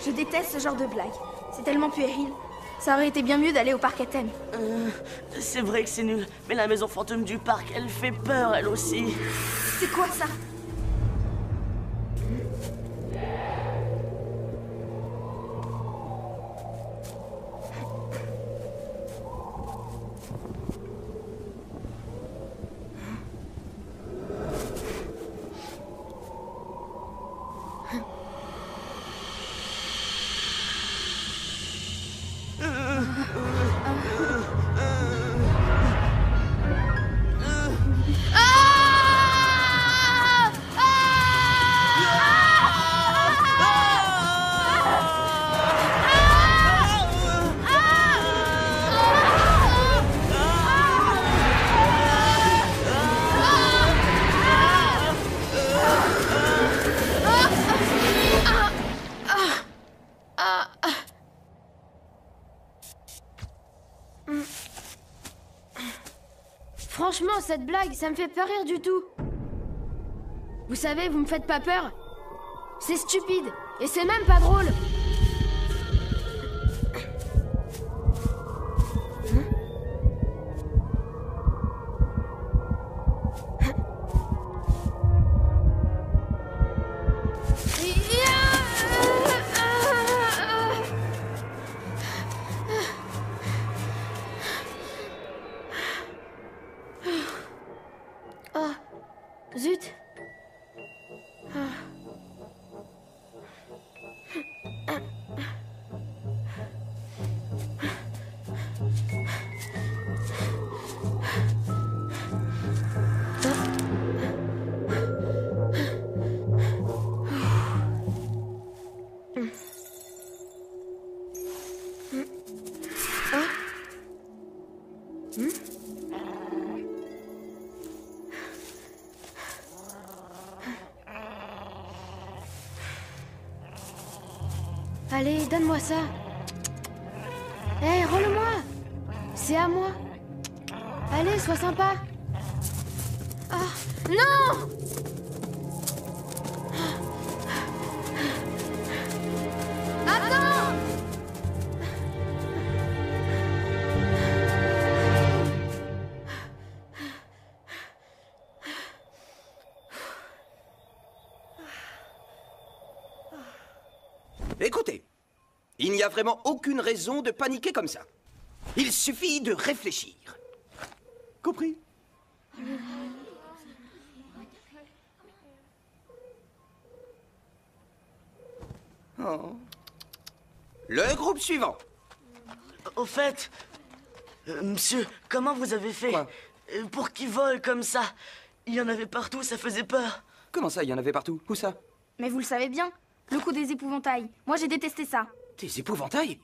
Je déteste ce genre de blague. C'est tellement puéril. Ça aurait été bien mieux d'aller au parc à thème. C'est vrai que c'est nul, mais la maison fantôme du parc, elle fait peur, elle aussi. C'est quoi ça? Franchement, cette blague, ça me fait pas rire du tout. Vous savez, vous me faites pas peur. C'est stupide, et c'est même pas drôle. Oh, zut. Allez, donne-moi ça. Hé, rends-le-moi. C'est à moi. Allez, sois sympa. Ah, non! Attends! Écoutez, il n'y a vraiment aucune raison de paniquer comme ça. Il suffit de réfléchir. Compris? Oh. Le groupe suivant. Au fait, monsieur, comment vous avez fait Quoi? Pour qu'ils volent comme ça? Il y en avait partout, ça faisait peur. Comment ça, il y en avait partout? Où ça? Mais vous le savez bien, le coup des épouvantails. Moi, j'ai détesté ça. Des épouvantails?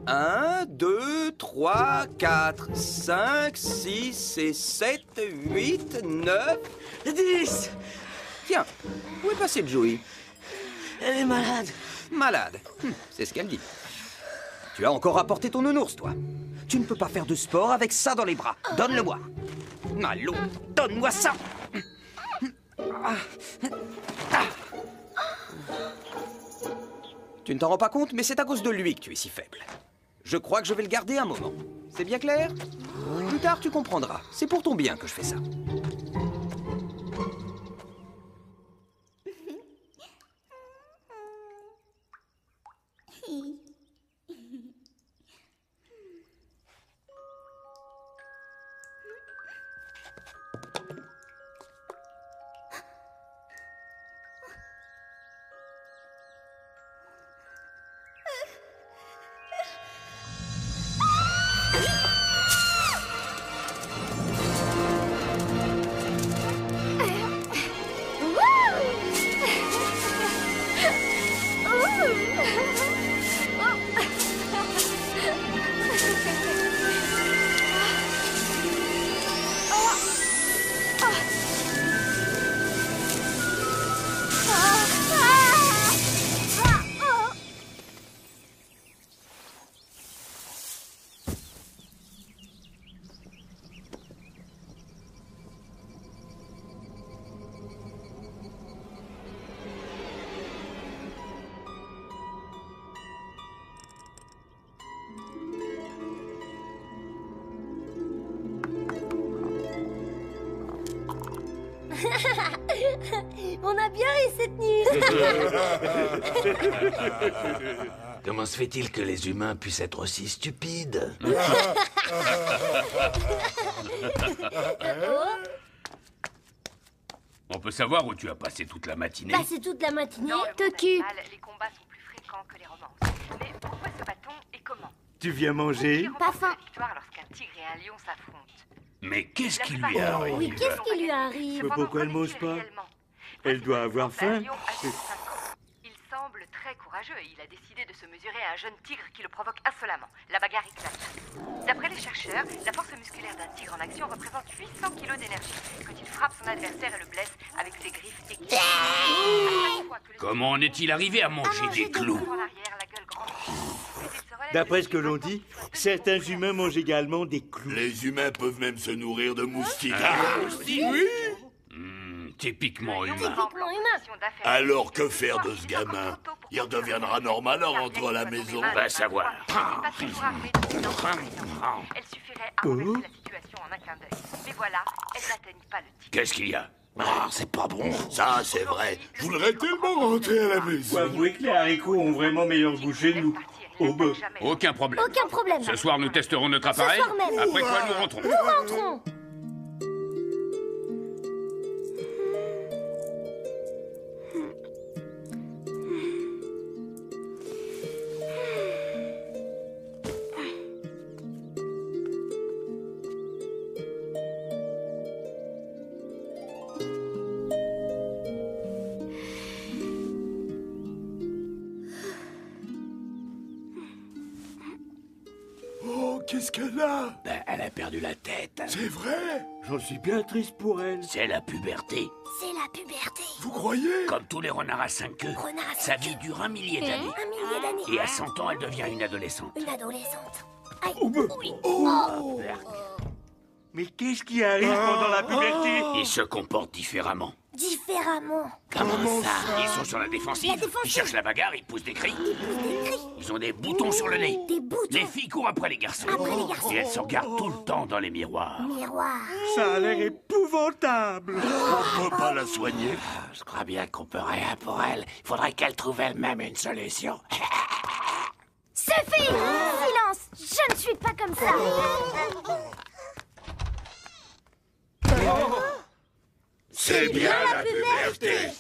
Un, 2, 3, 4, 5, 6 et 7, 8, 9... 10! Tiens, où est passée Joey? Elle est malade. Malade. C'est ce qu'elle dit. Tu as encore apporté ton nounours, toi. Tu ne peux pas faire de sport avec ça dans les bras. Donne-le-moi. Malou, donne-moi ça. Tu ne t'en rends pas compte, mais c'est à cause de lui que tu es si faible. Je crois que je vais le garder un moment. C'est bien clair? Plus tard, tu comprendras. C'est pour ton bien que je fais ça. On a bien ri cette nuit. Comment se fait-il que les humains puissent être aussi stupides? On peut savoir où tu as passé toute la matinée? Passer toute la matinée. T'occupe. Les combats sont plus fréquents que les romances. Mais pourquoi se bat-on et comment? Tu viens manger? Pas faim. La victoire lorsqu'un tigre et un lion s'affrontent. Mais qu'est-ce qui lui arrive? Oui, qu'est-ce qui lui arrive? Mais pourquoi elle mange pas? Elle doit avoir faim. Il semble très courageux et il a décidé de se mesurer à un jeune tigre qui le provoque insolemment. La bagarre éclate. D'après les chercheurs, la force musculaire d'un tigre en action représente 800 kilos d'énergie quand il frappe son adversaire et le blesse avec ses griffes aiguës. Comment en est-il arrivé à manger des clous? D'après ce que l'on dit, certains humains mangent également des clous. Les humains peuvent même se nourrir de moustiques. Oui. Typiquement humain. Typiquement humain. Alors que faire de ce gamin? Il redeviendra normal en rentrant à la maison. Va savoir. Elle suffirait à renverser la situation en un clin d'œil. Mais voilà, elle n'atteignit pas le tigre. Qu'est-ce qu'il y a? Ah, c'est pas bon. Ça, c'est vrai. Je voudrais tellement rentrer à la maison. Faut avouer que les haricots ont vraiment meilleur goût chez nous. Au bœuf. Aucun problème. Aucun problème. Ce soir, nous testerons notre appareil. soir même. Après quoi, nous rentrons. Nous rentrons. Oh, qu'est-ce qu'elle a? Ben, elle a perdu la tête. C'est vrai? J'en suis bien triste pour elle. C'est la puberté. C'est la puberté. Vous croyez? Comme tous les renards à 5 queues, Renard à sa cinq vie dure 1 millier d'années. 1 millier d'années. Et à 100 ans, elle devient une adolescente. Une adolescente. Aïe. Oui. Mais qu'est-ce qui arrive pendant la puberté? Ils se comportent différemment. Différemment. Comment ça? Ils sont sur la défensive. La défensive. Ils cherchent la bagarre, ils poussent des cris. Des cris. Ils ont des boutons sur le nez. Des boutons. Les filles courent après les garçons. Après les garçons. Et elles se regardent tout le temps dans les miroirs. Miroir. Ça a l'air épouvantable. On peut pas la soigner? Je crois bien qu'on peut rien pour elle. Il faudrait qu'elle trouve elle-même une solution. Suffit! Silence! Je ne suis pas comme ça. C'est bien la puberté.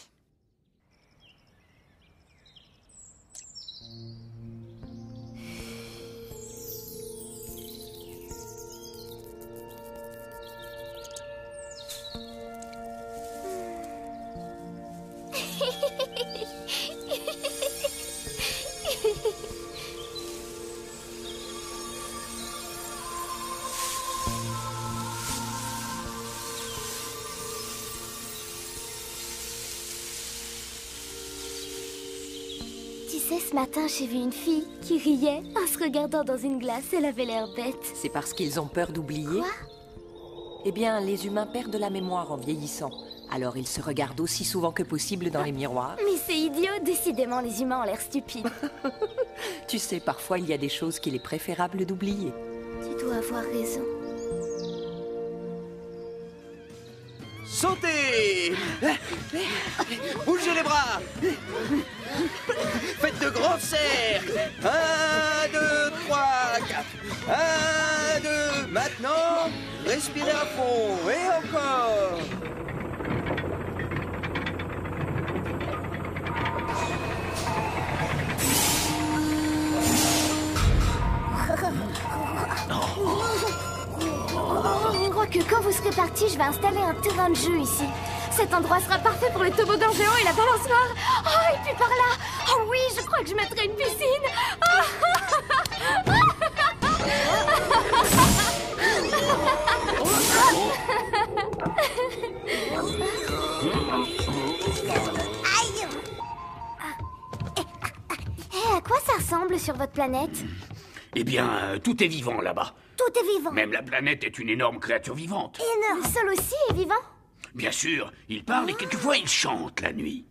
Tu sais, ce matin, j'ai vu une fille qui riait en se regardant dans une glace. Elle avait l'air bête. C'est parce qu'ils ont peur d'oublier? Quoi? Eh bien, les humains perdent la mémoire en vieillissant. Alors ils se regardent aussi souvent que possible dans les miroirs. Mais c'est idiot. Décidément, les humains ont l'air stupides. Tu sais, parfois, il y a des choses qu'il est préférable d'oublier. Tu dois avoir raison. Sautez! Bougez les bras! Faites de grands cercles! 1, 2, 3, 4. 1, 2. Maintenant, respirez à fond. Et encore. Je crois que quand vous serez partis, je vais installer un terrain de jeu ici. Cet endroit sera parfait pour les toboggans géants et la balançoire. Oh, et puis par là. Oh oui, je crois que je mettrai une piscine. À quoi ça ressemble sur votre planète? Eh bien, tout est vivant là-bas. Tout est vivant. Même la planète est une énorme créature vivante. Énorme. Le sol aussi est vivant? Bien sûr, il parle et quelquefois il chante la nuit.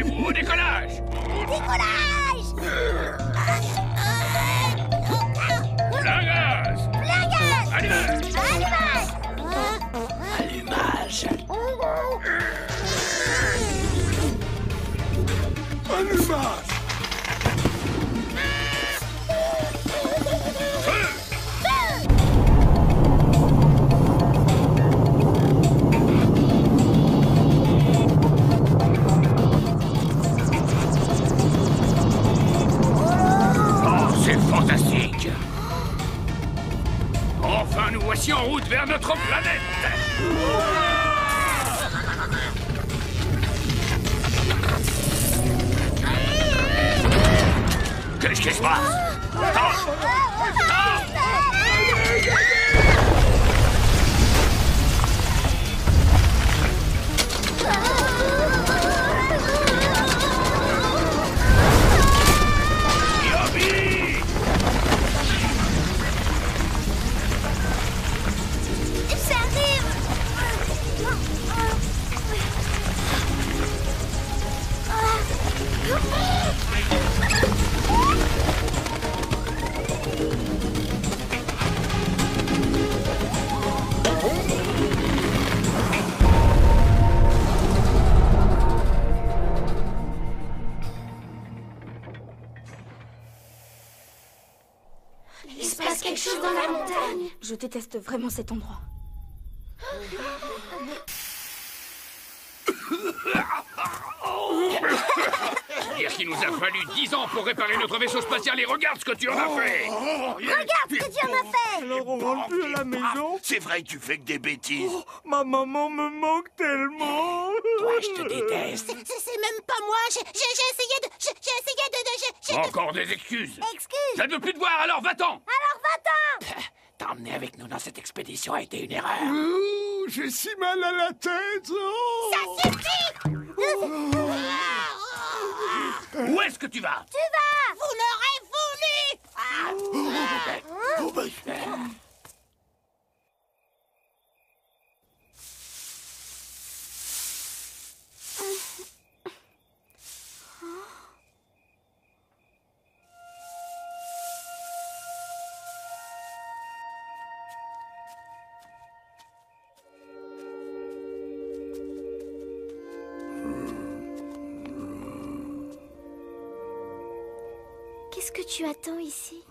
Préparez-vous au décollage. Décollage! Plein gaz. Plein gaz! Allumage. Allumage! Allumage! Fantastique! Enfin, nous voici en route vers notre planète! Qu'est-ce qui se passe? Stop! Stop! Il se passe quelque chose dans la montagne. Je déteste vraiment cet endroit. Dire qu'il nous a fallu 10 ans pour réparer notre vaisseau spatial et regarde ce que tu en as fait! Regarde ce que tu en as fait! Alors on rentre plus à la maison? C'est vrai que tu fais que des bêtises. Ma maman me manque tellement. Toi, je te déteste. C'est même pas moi, j'ai essayé de... Encore des excuses! Excuses! Je ne veux plus te voir, alors va-t'en! Alors va-t'en! T'emmener avec nous dans cette expédition a été une erreur. J'ai si mal à la tête. Ça suffit! Où est-ce que tu vas? Tu vas! Vous l'aurez voulu! Qu'est-ce que tu attends ici?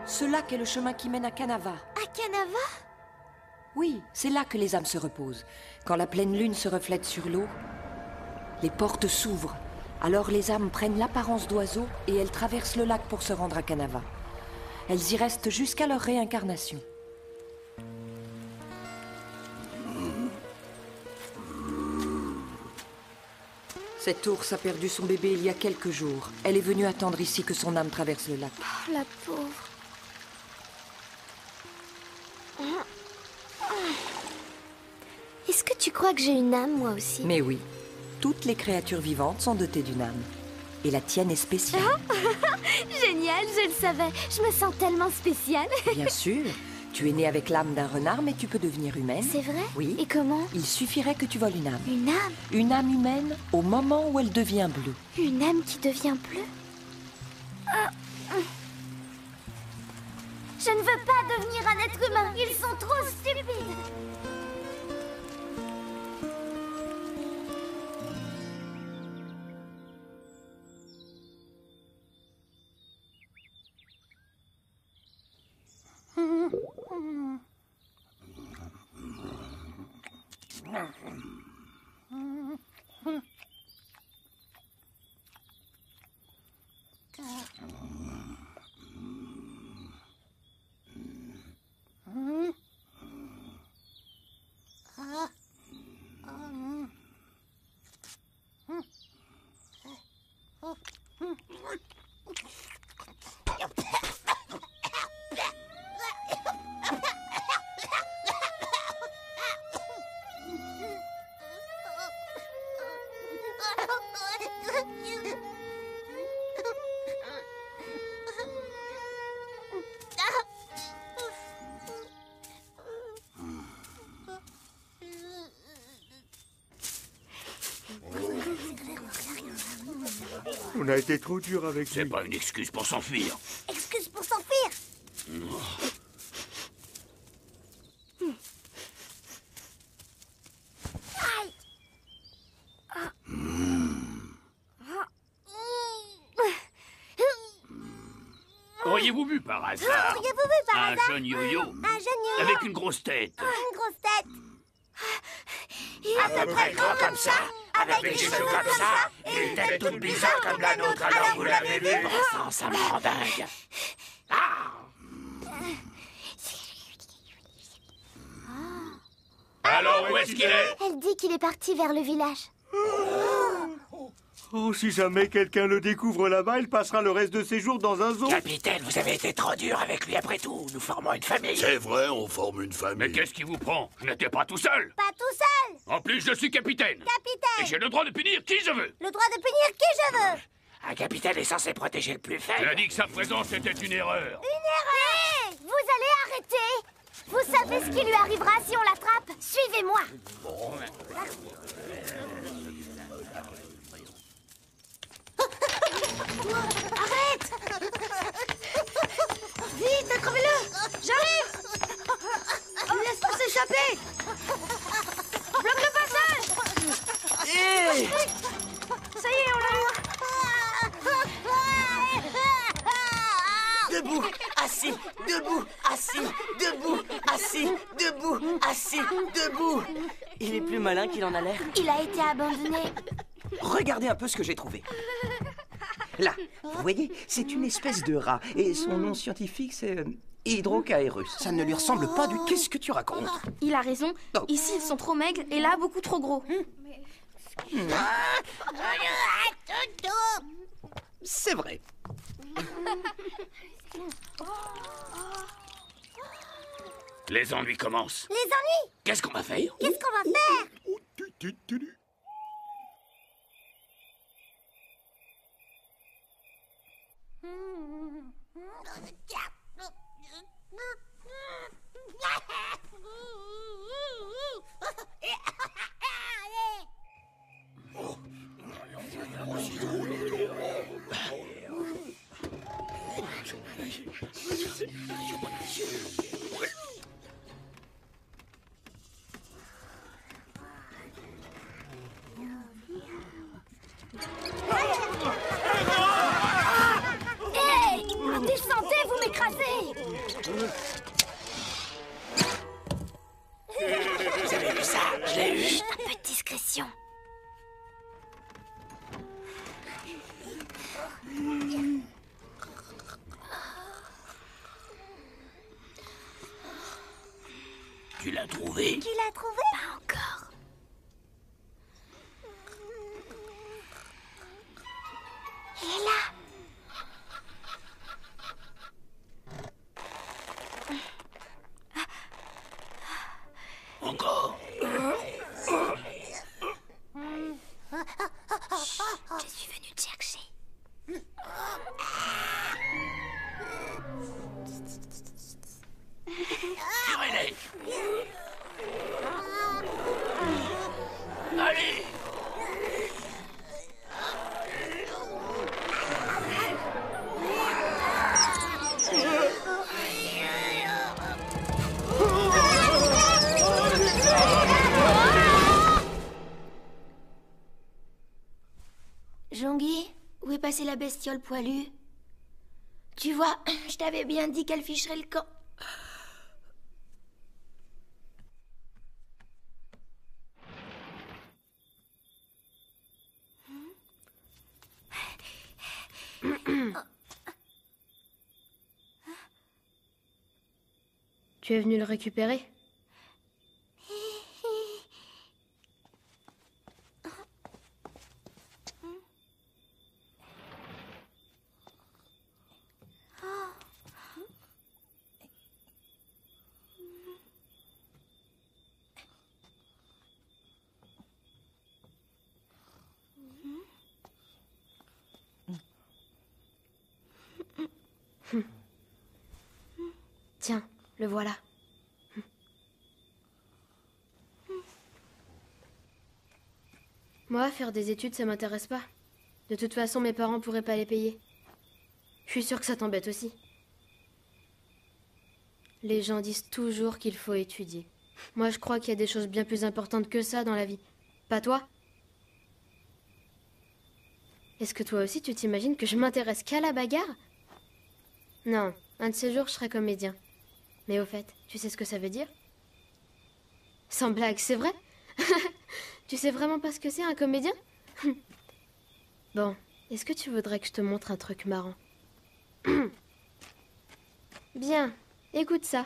Ce lac est le chemin qui mène à Kanava. À Kanava? Oui, c'est là que les âmes se reposent. Quand la pleine lune se reflète sur l'eau, les portes s'ouvrent. Alors les âmes prennent l'apparence d'oiseaux et elles traversent le lac pour se rendre à Kanava. Elles y restent jusqu'à leur réincarnation. Cette ours a perdu son bébé il y a quelques jours. Elle est venue attendre ici que son âme traverse le lac. Oh, la pauvre. Est-ce que tu crois que j'ai une âme, moi aussi? Mais oui, toutes les créatures vivantes sont dotées d'une âme. Et la tienne est spéciale. Génial, je le savais. Je me sens tellement spéciale. Bien sûr. Tu es née avec l'âme d'un renard, mais tu peux devenir humaine. C'est vrai? Oui. Et comment? Il suffirait que tu voles une âme. Une âme? Une âme humaine au moment où elle devient bleue. Une âme qui devient bleue? Je ne veux pas devenir un être humain. Ils sont trop stupides. On a été trop dur avec lui. C'est pas une excuse pour s'enfuir. Excuse pour s'enfuir. Aïe. Auriez-vous vu par hasard Auriez-vous vu par un hasard jeune yo-yo Un jeune yo-yo avec une grosse tête? Une grosse tête. À peu près grand comme ça, avec des cheveux comme ça, et une tête toute bizarre comme la nôtre, alors vous l'avez vu? Bon sang, ça me rend dingue. Alors, où est-ce qu'il est? Elle dit qu'il est parti vers le village. Oh, si jamais quelqu'un le découvre là-bas, il passera le reste de ses jours dans un zoo. Capitaine, vous avez été trop dur avec lui après tout. Nous formons une famille. C'est vrai, on forme une famille. Mais qu'est-ce qui vous prend? Je n'étais pas tout seul. Pas tout seul. En plus, je suis capitaine. Capitaine. Et j'ai le droit de punir qui je veux. Le droit de punir qui je veux. Un capitaine est censé protéger le plus Tu faible. as dit que sa présence était une erreur. Une erreur. Vous allez arrêter. Vous savez ce qui lui arrivera si on l'attrape. Suivez-moi. Arrête. Vite, attrapez-le. J'arrive. Ne laisse pas s'échapper. Bloque le passage. Ça y est, on l'a eu. Debout, assis, debout, assis, debout, assis, debout, assis, debout. Il est plus malin qu'il en a l'air. Il a été abandonné. Regardez un peu ce que j'ai trouvé. Là, vous voyez, c'est une espèce de rat. Et son nom scientifique, c'est Hydrocaerus. Ça ne lui ressemble pas du... Qu'est-ce que tu racontes? Il a raison. Ici, ils sont trop maigres et là, beaucoup trop gros. C'est vrai. Les ennuis commencent. Les ennuis. Qu'est-ce qu'on va faire? Qu'est-ce qu'on va faire? Hey! Descendez, vous m'écrasez! Vous avez vu ça? Je l'ai eu. Un peu de discrétion. Tu l'as trouvé? Qui l'a trouvé? Pas encore. Il est là. Encore? Je suis venue te chercher. Tirez-les! la bestiole poilue. Tu vois, je t'avais bien dit qu'elle ficherait le camp. Tu es venu le récupérer? Tiens, le voilà. Moi, faire des études, ça m'intéresse pas. De toute façon, mes parents pourraient pas les payer. Je suis sûre que ça t'embête aussi. Les gens disent toujours qu'il faut étudier. Moi, je crois qu'il y a des choses bien plus importantes que ça dans la vie. Pas toi? Est-ce que toi aussi, tu t'imagines que je m'intéresse qu'à la bagarre? Non, un de ces jours, je serai comédien. Mais au fait, tu sais ce que ça veut dire? Sans blague, c'est vrai? Tu sais vraiment pas ce que c'est, un comédien? Bon, est-ce que tu voudrais que je te montre un truc marrant? Bien, écoute ça.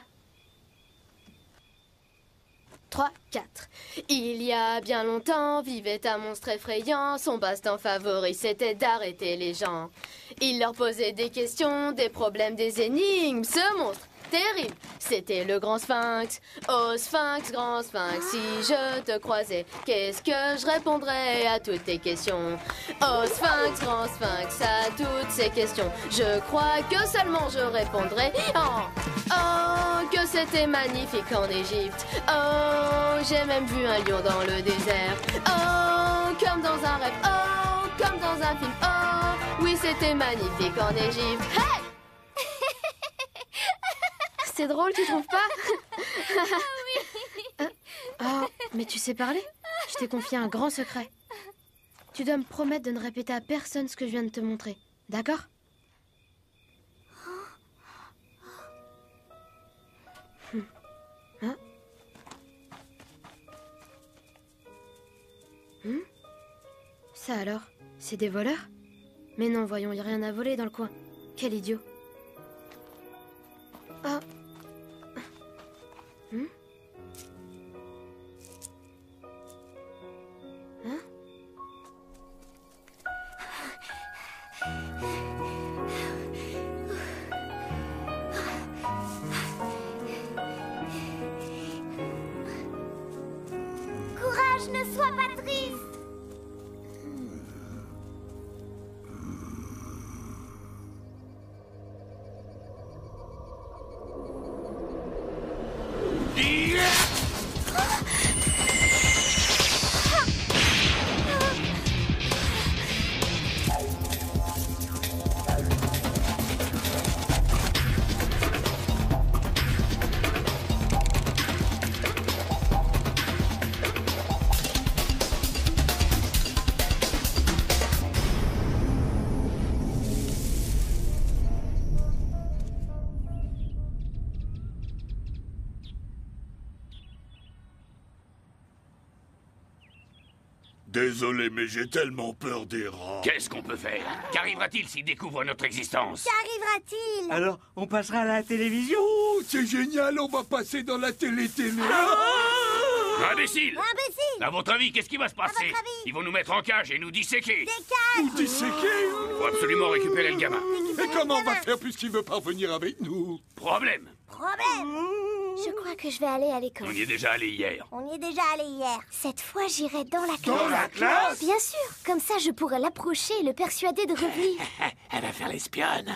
3, 4. Il y a bien longtemps, vivait un monstre effrayant. Son passe-temps favori, c'était d'arrêter les gens. Il leur posait des questions, des problèmes, des énigmes. Ce monstre terrible, c'était le grand sphinx. Oh sphinx, grand sphinx, si je te croisais, qu'est-ce que je répondrais à toutes tes questions? Oh sphinx, grand sphinx, à toutes ces questions, je crois que seulement je répondrais oh, que c'était magnifique en Égypte. Oh, j'ai même vu un lion dans le désert. Oh, comme dans un rêve. Oh, comme dans un film. Oh, oui, c'était magnifique en Égypte. Hey! C'est drôle, tu trouves pas? Oui. Oh, mais tu sais parler? Je t'ai confié un grand secret. Tu dois me promettre de ne répéter à personne ce que je viens de te montrer. D'accord? Hein? Ça alors? C'est des voleurs? Mais non, voyons, il n'y a rien à voler dans le coin. Quel idiot. Ah. Hein? Courage, ne sois pas triste. Désolé, mais j'ai tellement peur des rats. Qu'est-ce qu'on peut faire? Qu'arrivera-t-il s'ils découvrent notre existence? Qu'arrivera-t-il? Alors, on passera à la télévision? Oh, c'est génial, on va passer dans la télé. Imbécile! Imbécile! À votre avis, qu'est-ce qui va se passer? votre avis? Ils vont nous mettre en cage et nous disséquer. Des cages! Nous disséquer? Faut absolument récupérer le gamin. Et comment on va faire puisqu'il veut pas venir avec nous? Problème. Je crois que je vais aller à l'école. On y est déjà allé hier. On y est déjà allé hier. Cette fois, j'irai dans la classe. Dans la classe? Bien sûr. Comme ça, je pourrai l'approcher et le persuader de revenir. Elle va faire l'espionne.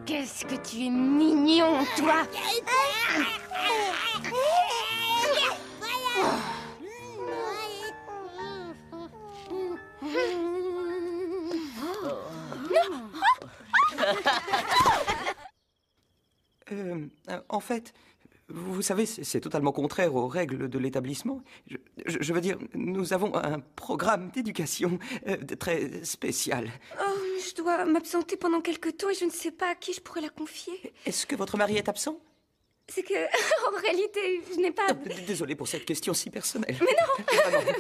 Qu'est-ce que tu es mignon, toi! En fait, vous savez, c'est totalement contraire aux règles de l'établissement. Je veux dire, nous avons un programme d'éducation très spécial. Oh, je dois m'absenter pendant quelque temps et je ne sais pas à qui je pourrais la confier. Est-ce que votre mari est absent? C'est que, en réalité, je n'ai pas... Désolé pour cette question si personnelle. Mais non. Vraiment,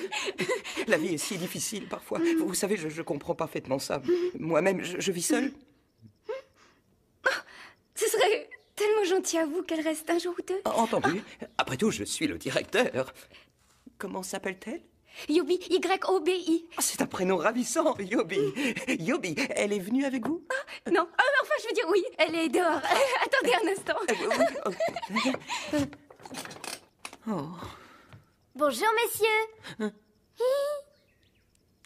la vie est si difficile parfois. Vous savez, je comprends parfaitement ça. Moi-même, je vis seule. Ce serait tellement gentil à vous qu'elle reste un jour ou deux. Entendu. Après tout, je suis le directeur. Comment s'appelle-t-elle? Yobi, Y-O-B-I. C'est un prénom ravissant, Yobi. Yobi, elle est venue avec vous? Non, enfin, je veux dire oui, elle est dehors. Attendez un instant. Oh. Bonjour, messieurs.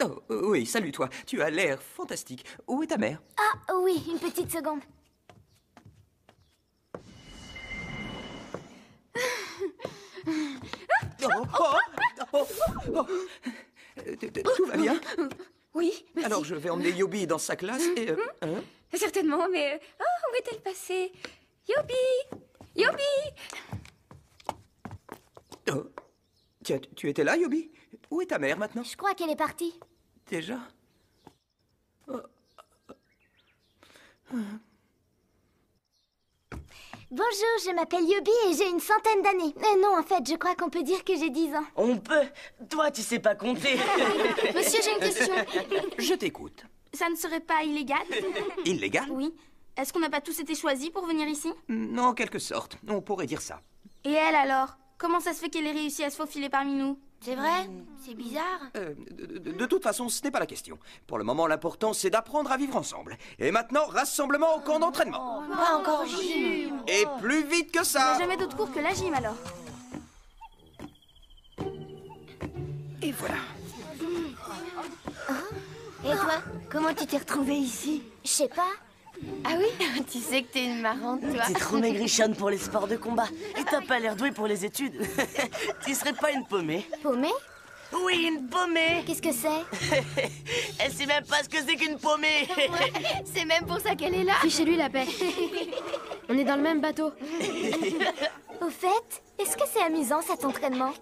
Oh, oui, salut toi. Tu as l'air fantastique. Où est ta mère? Ah, oui, une petite seconde. Tout va bien? Oui, merci. Alors je vais emmener Yobi dans sa classe et... Certainement, mais... Oh, où est-elle passée? Yobi! Yobi! Oh. Tiens, tu étais là, Yobi? Où est ta mère maintenant? Je crois qu'elle est partie. Déjà? Bonjour, je m'appelle Yobi et j'ai une centaine d'années. Non, en fait, je crois qu'on peut dire que j'ai 10 ans. On peut. Toi, tu sais pas compter. Monsieur, j'ai une question. Je t'écoute. Ça ne serait pas illégal? Illégal? Oui. Est-ce qu'on n'a pas tous été choisis pour venir ici? En quelque sorte. On pourrait dire ça. Et elle alors? Comment ça se fait qu'elle ait réussi à se faufiler parmi nous? C'est vrai? C'est bizarre. De toute façon, ce n'est pas la question. Pour le moment, l'important, c'est d'apprendre à vivre ensemble. Et maintenant, rassemblement au camp d'entraînement. Pas encore gym. Et plus vite que Il n'y ça. a jamais d'autre cours que la gym alors. Et voilà. Et toi, comment tu t'es retrouvée ici? Je sais pas. Ah oui? Tu sais que t'es une marrante, toi. T'es trop maigrichonne pour les sports de combat. Et t'as pas l'air douée pour les études. Tu serais pas une paumée? Paumée? Oui, une paumée. Qu'est-ce que c'est? Elle sait même pas ce que c'est qu'une paumée. C'est même pour ça qu'elle est là. Fichez-lui la paix. On est dans le même bateau. Au fait, est-ce que c'est amusant cet entraînement?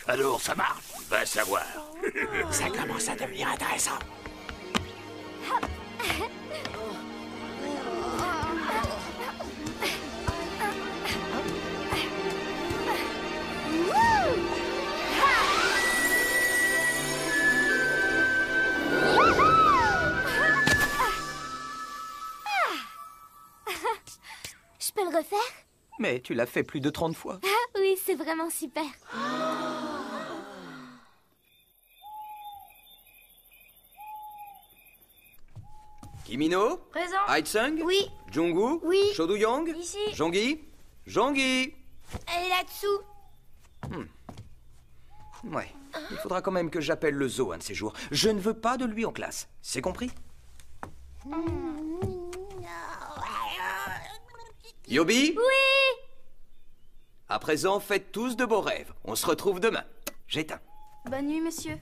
Alors, ça marche? Va savoir. Ça commence à devenir intéressant. Je peux le refaire? Mais tu l'as fait plus de 30 fois. Ah oui, c'est vraiment super. Kimino? Présent. Aitsung? Oui. Jungwoo? Oui. Shodoyong? Ici. Jonggi? Jonggi? Elle est là-dessous. Ouais. Il faudra quand même que j'appelle le zoo un de ces jours. Je ne veux pas de lui en classe. C'est compris? Yobi? Oui. À présent, faites tous de beaux rêves. On se retrouve demain. J'éteins. Bonne nuit, monsieur.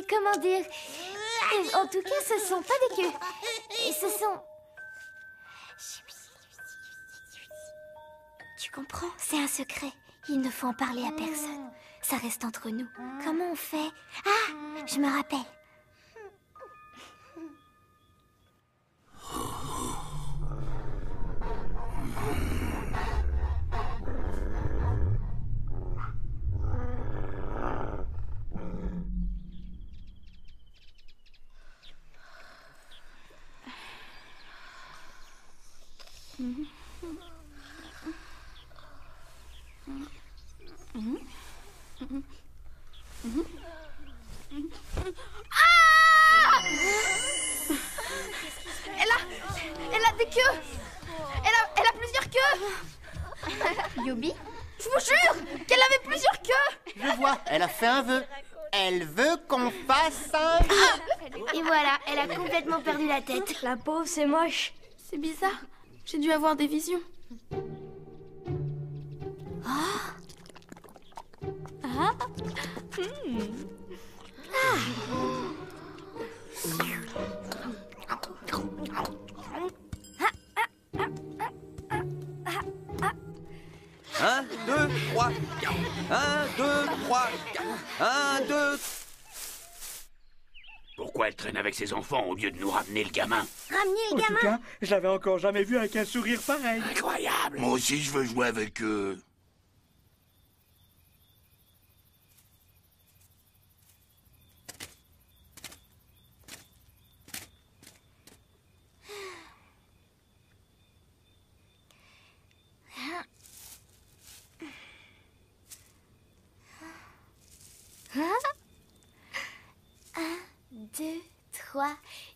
Comment dire? En tout cas, ce sont pas des queues. Ce sont... Tu comprends? C'est un secret. Il ne faut en parler à personne. Ça reste entre nous. Comment on fait? Ah, je me rappelle. Elle a des queues. Elle a plusieurs queues. Yubi? Je vous jure qu'elle avait plusieurs queues. Je vois, elle a fait un vœu. Elle veut qu'on fasse un vœu. Et voilà, elle a complètement perdu la tête. La pauvre, c'est moche. C'est bizarre. J'ai dû avoir des visions. Un, deux, trois, quatre. 1, 2, 3, 4. 1, 2... Pourquoi elle traîne avec ses enfants au lieu de nous ramener le gamin? Ramener le gamin? En tout cas, je l'avais encore jamais vu avec un sourire pareil. Incroyable! Moi aussi, je veux jouer avec eux.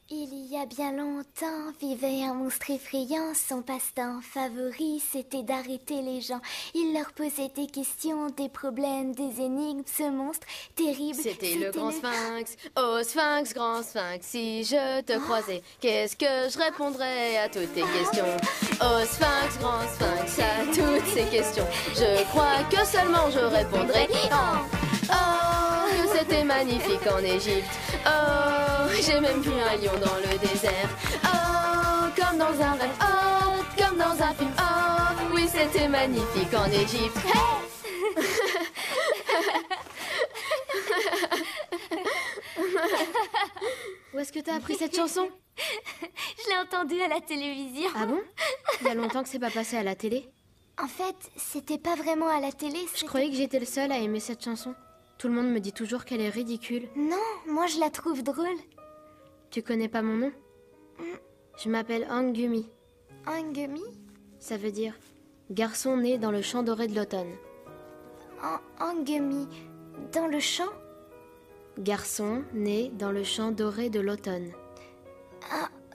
Il y a bien longtemps, vivait un monstre effrayant. Son passe-temps favori, c'était d'arrêter les gens. Il leur posait des questions, des problèmes, des énigmes. Ce monstre terrible, c'était le grand sphinx. Oh sphinx, grand sphinx, si je te croisais, qu'est-ce que je répondrais à toutes tes questions? Oh sphinx, grand sphinx, à toutes ces questions, je crois que seulement je répondrais oh, que c'était magnifique en Égypte. Oh, j'ai même vu un lion dans le désert. Oh, comme dans un rêve. Oh, comme dans un film. Oh, oui, c'était magnifique en Égypte. Hey! Où est-ce que t'as appris cette chanson? Je l'ai entendue à la télévision. Ah bon? Il y a longtemps que c'est pas passé à la télé? En fait, c'était pas vraiment à la télé. Je croyais que j'étais le seul à aimer cette chanson. Tout le monde me dit toujours qu'elle est ridicule. Non, moi je la trouve drôle. Tu connais pas mon nom? Je m'appelle Angumi. Angumi? Ça veut dire garçon né dans le champ doré de l'automne. Angumi, dans le champ? Garçon né dans le champ doré de l'automne.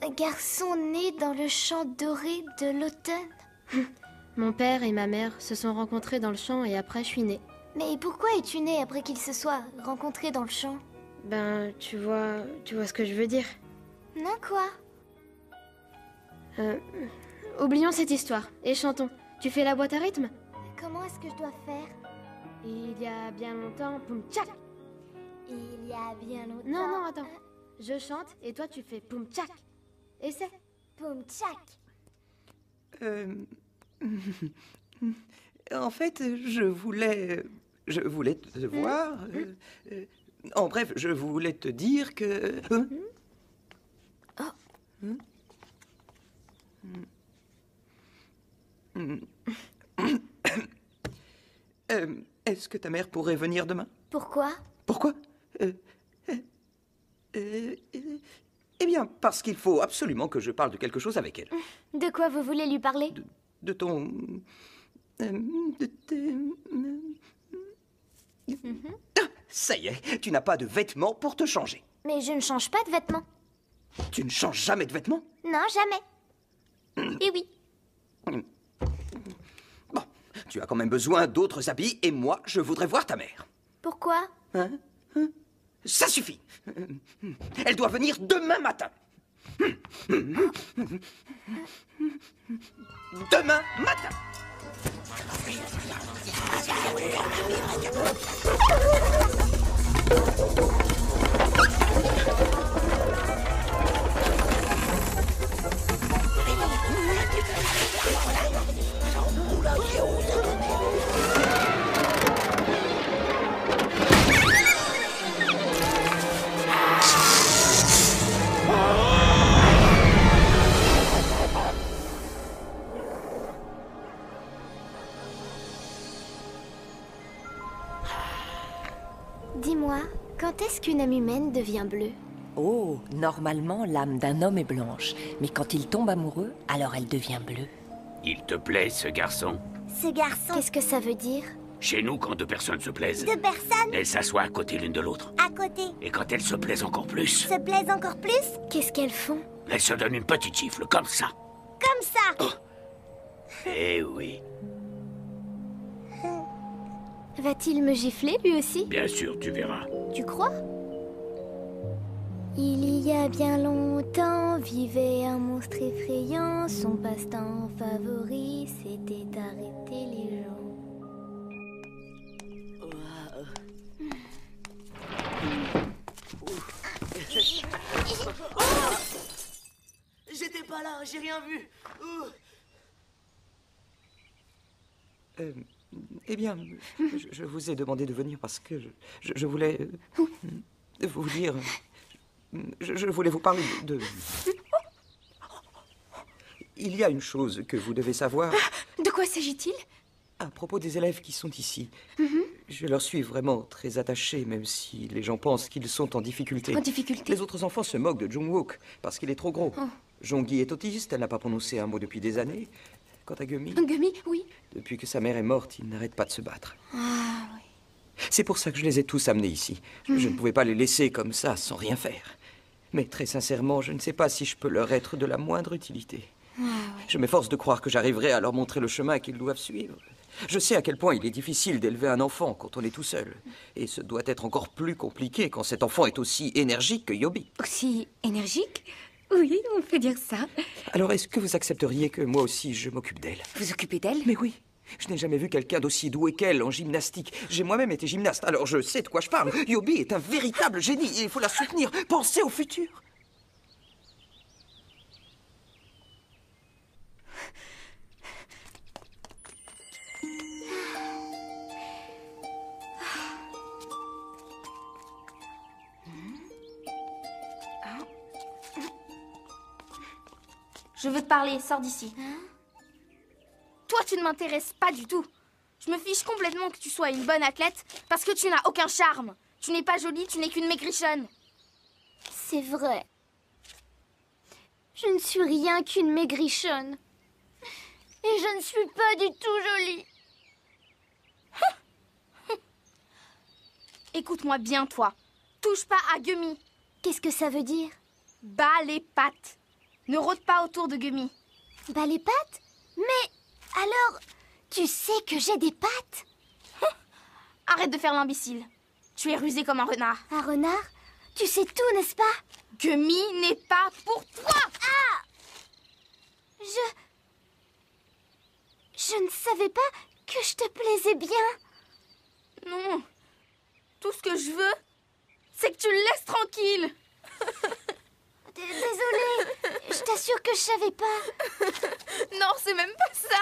Un garçon né dans le champ doré de l'automne. Mon père et ma mère se sont rencontrés dans le champ et après je suis née. Mais pourquoi es-tu née après qu'ils se soient rencontrés dans le champ? Ben, tu vois ce que je veux dire. Non, quoi? Oublions cette histoire et chantons. Tu fais la boîte à rythme? Comment est-ce que je dois faire? Il y a bien longtemps, poum tchac. Il y a bien longtemps... Non, attends. Je chante et toi tu fais poum tchac. Essaie. Poum tchac. En fait, je voulais te voir. En bref, je voulais te dire que... Est-ce que ta mère pourrait venir demain? Pourquoi? Pourquoi? Eh bien, parce qu'il faut absolument que je parle de quelque chose avec elle. De quoi vous voulez lui parler? De ton... Ça y est, tu n'as pas de vêtements pour te changer. Mais je ne change pas de vêtements. Tu ne changes jamais de vêtements? Non, jamais. Et oui. Bon, tu as quand même besoin d'autres habits et moi, je voudrais voir ta mère. Pourquoi? Ça suffit. Elle doit venir demain matin. Demain matin. Dis-moi, quand est-ce qu'une âme humaine devient bleue? Oh, normalement, l'âme d'un homme est blanche. Mais quand il tombe amoureux, alors elle devient bleue. Il te plaît, ce garçon? Ce garçon... Qu'est-ce que ça veut dire? Chez nous, quand deux personnes se plaisent, Deux personnes? elles s'assoient à côté l'une de l'autre. À côté. Et quand elles se plaisent encore plus, Se plaisent encore plus? Qu'est-ce qu'elles font? elles se donnent une petite gifle, comme ça. Comme ça? Eh oui, Va-t-il me gifler lui aussi? bien sûr, tu verras. Tu crois? Il y a bien longtemps vivait un monstre effrayant. Son passe-temps favori, c'était d'arrêter les gens. J'étais pas là, j'ai rien vu. Eh bien, je vous ai demandé de venir parce que je voulais vous dire... Je voulais vous parler de... Il y a une chose que vous devez savoir. De quoi s'agit-il? À propos des élèves qui sont ici. Je leur suis vraiment très attaché, même si les gens pensent qu'ils sont en difficulté. En difficulté? Les autres enfants se moquent de Jungwook parce qu'il est trop gros. Jonggi est autiste, elle n'a pas prononcé un mot depuis des années. Quant à Gumi... Gumi, oui. Depuis que sa mère est morte, il n'arrête pas de se battre. Ah, oui. C'est pour ça que je les ai tous amenés ici. Je ne pouvais pas les laisser comme ça, sans rien faire. Mais très sincèrement, je ne sais pas si je peux leur être de la moindre utilité. Oui. Je m'efforce de croire que j'arriverai à leur montrer le chemin qu'ils doivent suivre. Je sais à quel point il est difficile d'élever un enfant quand on est tout seul. Et ce doit être encore plus compliqué quand cet enfant est aussi énergique que Yobi. Aussi énergique? Oui, on peut dire ça. Alors est-ce que vous accepteriez que moi aussi je m'occupe d'elle? Vous occupez d'elle? Mais oui. Je n'ai jamais vu quelqu'un d'aussi doué qu'elle en gymnastique. J'ai moi-même été gymnaste, alors je sais de quoi je parle. Yobi est un véritable génie et il faut la soutenir. Pensez au futur. Je veux te parler, sors d'ici. Toi, tu ne m'intéresses pas du tout. Je me fiche complètement que tu sois une bonne athlète parce que tu n'as aucun charme. Tu n'es pas jolie, tu n'es qu'une maigrichonne. C'est vrai. Je ne suis rien qu'une maigrichonne. Et je ne suis pas du tout jolie. Écoute-moi bien, toi. touche pas à Gummy. Qu'est-ce que ça veut dire? Bas les pattes. Ne rôde pas autour de Gummy. Bas les pattes? Mais alors, tu sais que j'ai des pattes? Arrête de faire l'imbécile. Tu es rusé comme un renard. Un renard? Tu sais tout, n'est-ce pas? Gummy n'est pas pour toi. Ah! Je ne savais pas que je te plaisais bien. Non. Tout ce que je veux, c'est que tu le laisses tranquille. Désolée. Je t'assure que je savais pas. Non, c'est même pas ça.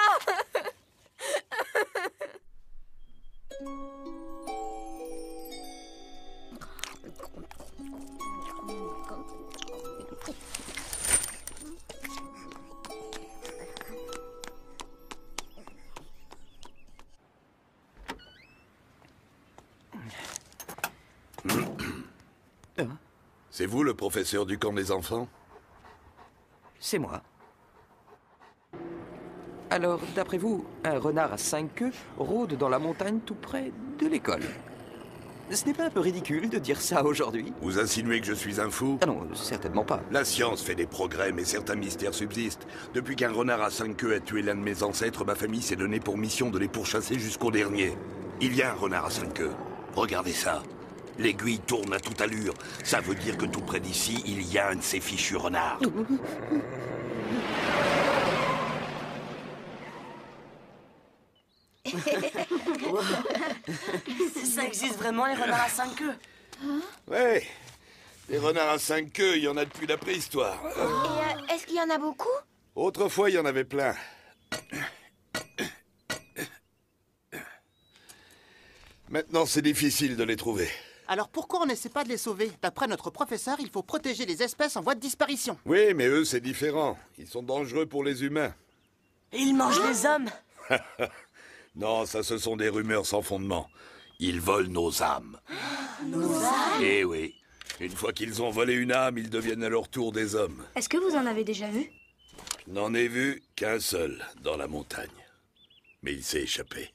C'est vous le professeur du camp des enfants? C'est moi. Alors, d'après vous, un renard à 5 queues rôde dans la montagne tout près de l'école. Ce n'est pas un peu ridicule de dire ça aujourd'hui? Vous insinuez que je suis un fou? Ah non, certainement pas. La science fait des progrès, mais certains mystères subsistent. Depuis qu'un renard à 5 queues a tué l'un de mes ancêtres, ma famille s'est donnée pour mission de les pourchasser jusqu'au dernier. Il y a un renard à 5 queues. Regardez ça. L'aiguille tourne à toute allure. Ça veut dire que tout près d'ici, il y a un de ces fichus renards. Ça existe vraiment, les renards à 5 queues? Ouais. Les renards à 5 queues, il y en a depuis la préhistoire. Et est-ce qu'il y en a beaucoup? Autrefois, il y en avait plein. Maintenant, c'est difficile de les trouver. Alors pourquoi on n'essaie pas de les sauver? D'après notre professeur, il faut protéger les espèces en voie de disparition. Oui, mais eux, c'est différent. Ils sont dangereux pour les humains. Et ils mangent les hommes? Non, ça, ce sont des rumeurs sans fondement. Ils volent nos âmes. Nos âmes? Eh oui. Une fois qu'ils ont volé une âme, ils deviennent à leur tour des hommes. Est-ce que vous en avez déjà vu? Je n'en ai vu qu'un seul dans la montagne. Mais il s'est échappé.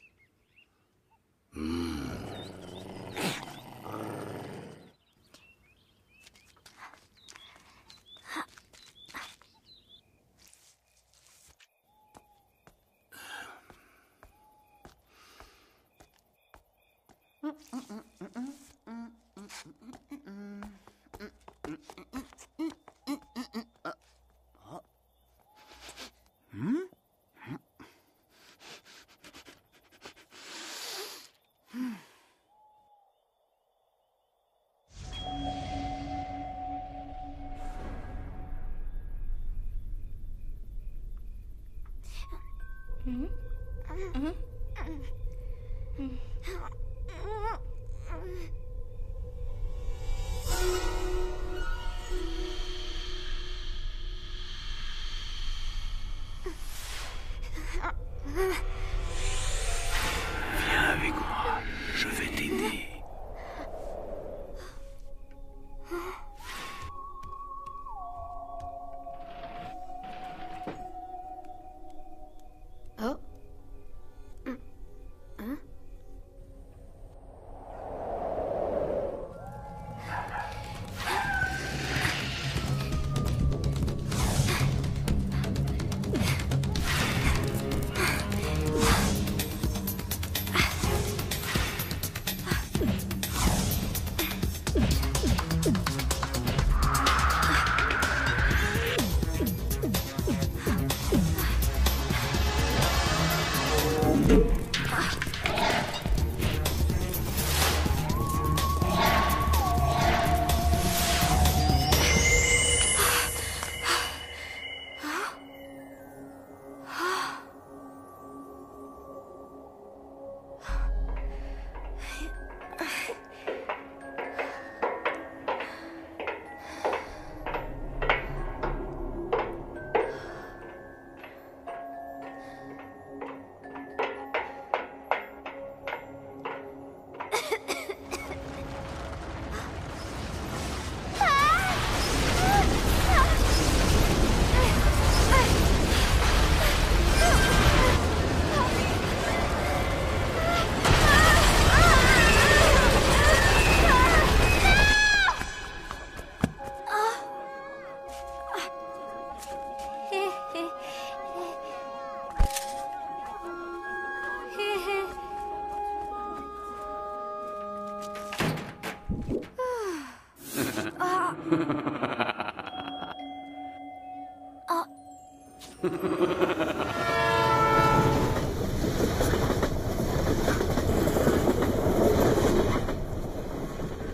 Viens avec moi, je vais t'aider. Oh.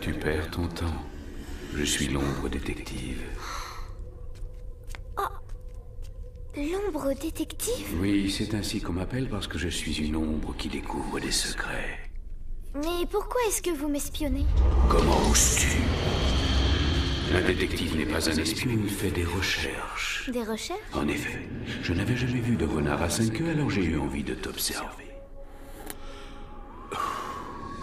Tu perds ton temps. Je suis l'ombre détective. L'ombre détective? Oui, c'est ainsi qu'on m'appelle parce que je suis une ombre qui découvre des secrets. Mais pourquoi est-ce que vous m'espionnez? Comment oses-tu? Un détective n'est pas un espion, il fait des recherches. Des recherches? En effet, je n'avais jamais vu de renard à 5 queues, alors j'ai eu envie de t'observer.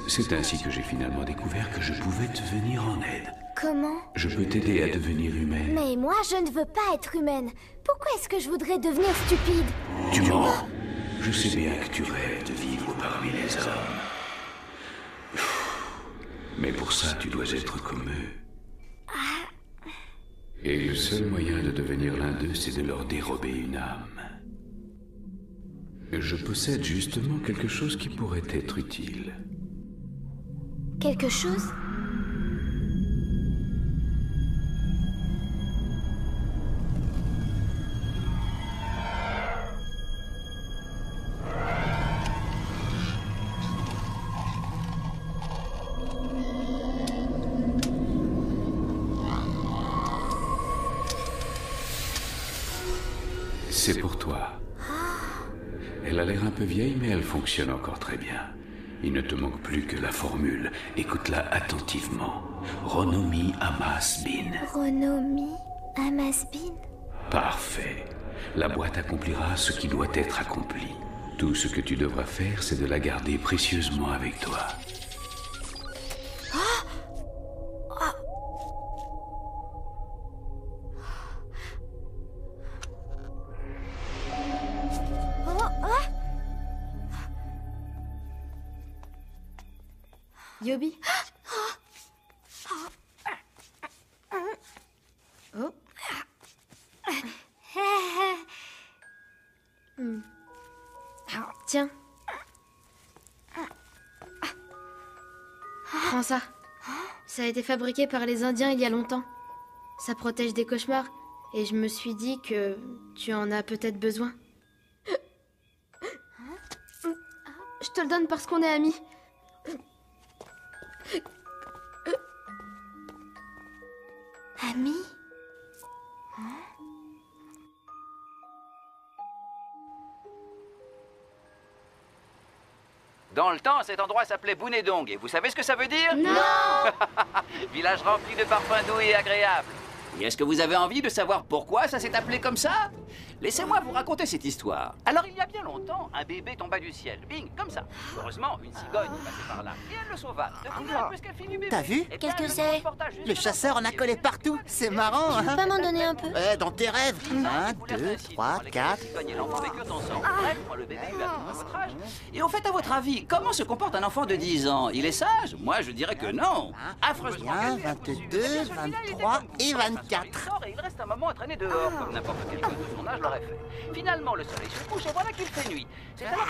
C'est ainsi que j'ai finalement découvert que je pouvais te venir en aide. Comment? Je peux t'aider à devenir humaine. Mais moi, je ne veux pas être humaine. Pourquoi est-ce que je voudrais devenir stupide? Tu mens. Je sais bien que tu rêves de vivre parmi les hommes. Mais pour ça, tu dois être comme eux. Et le seul moyen de devenir l'un d'eux, c'est de leur dérober une âme. Je possède justement quelque chose qui pourrait être utile. Quelque chose? C'est pour toi. Elle a l'air un peu vieille, mais elle fonctionne encore très bien. Il ne te manque plus que la formule. Écoute-la attentivement. Ronomi Amasbin. Ronomi Amasbin? Parfait. La boîte accomplira ce qui doit être accompli. Tout ce que tu devras faire, c'est de la garder précieusement avec toi. Yobi? Oh. Tiens. Prends ça. Ça a été fabriqué par les Indiens il y a longtemps. Ça protège des cauchemars. Et je me suis dit que tu en as peut-être besoin. Je te le donne parce qu'on est amis. Amis? Dans le temps, cet endroit s'appelait Bounedong. Et vous savez ce que ça veut dire? Non. Village rempli de parfums doux et agréables. Et est-ce que vous avez envie de savoir pourquoi ça s'est appelé comme ça? Laissez-moi vous raconter cette histoire. Alors, il y a bien longtemps, un bébé tomba du ciel. Bing, comme ça. Heureusement, une cigogne passait par là. Et elle le sauva. Devinez un peu ce qu'elle fit du bébé. T'as vu? Qu'est-ce que c'est? Le chasseur en a collé partout. C'est marrant, Tu veux hein? pas m'en donner un peu? Dans tes rêves. 1, 2, 3, 4. Et l'enfant vécurent ensemble. Bref, quand le bébé eut atteint votre âge. Et au fait, à votre avis, comment se comporte un enfant de 10 ans? Il est sage? Moi, je dirais que non. Affreusement. 21, 22, 23 et 24. Et il reste un moment entraîné dehors, comme n'importe quel gosse de son âge l'aurait fait. Finalement, le soleil se couche et voilà qu'il fait nuit. C'est alors...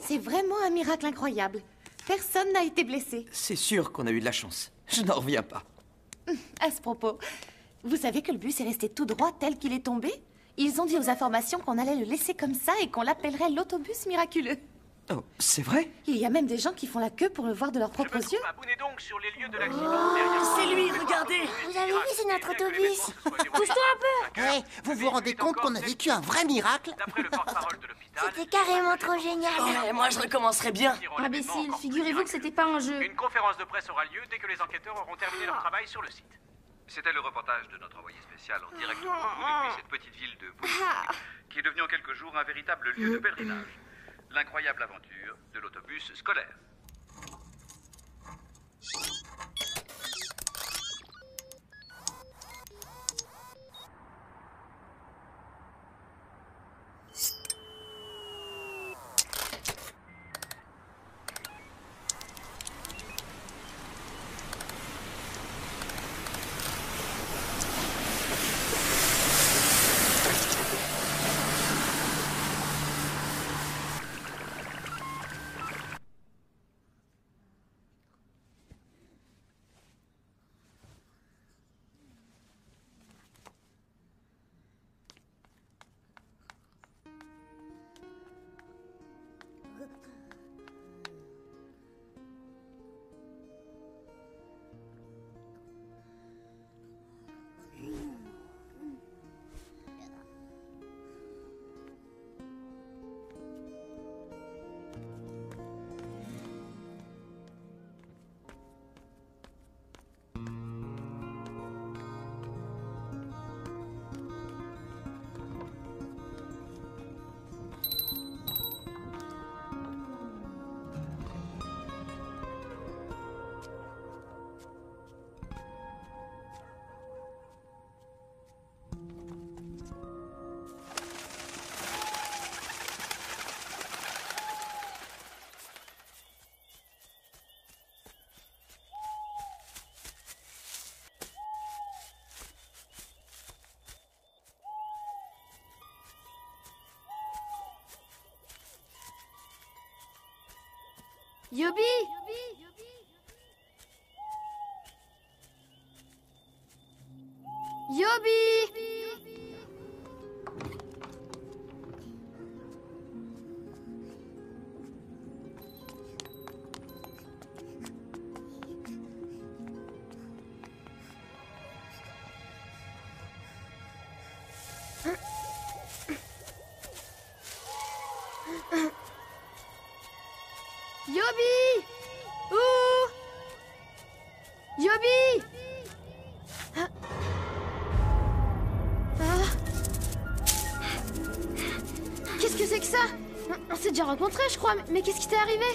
C'est vraiment un miracle incroyable. Personne n'a été blessé. C'est sûr qu'on a eu de la chance. Je n'en reviens pas. À ce propos, vous savez que le bus est resté tout droit tel qu'il est tombé? Ils ont dit aux informations qu'on allait le laisser comme ça et qu'on l'appellerait l'autobus miraculeux. Oh, c'est vrai? Il y a même des gens qui font la queue pour le voir de leurs propres yeux. Donc sur les lieux de l'accident. C'est lui, regardez. Vous avez vu, c'est notre autobus. Pousse-toi un peu. Hé, vous vous rendez compte qu'on a vécu un vrai miracle? C'était carrément trop génial. Oh, moi, je recommencerai bien. Imbécile, figurez-vous que c'était pas un jeu. Une conférence de presse aura lieu dès que les enquêteurs auront terminé leur travail sur le site. C'était le reportage de notre envoyé spécial en direct pour vous depuis cette petite ville de Boulogne, qui est devenue en quelques jours un véritable lieu de pèlerinage. L'incroyable aventure de l'autobus scolaire. Yobi! Yobi! Yobi! Ouh! Yobi! Qu'est-ce que c'est que ça? On s'est déjà rencontrés, je crois, mais qu'est-ce qui t'est arrivé?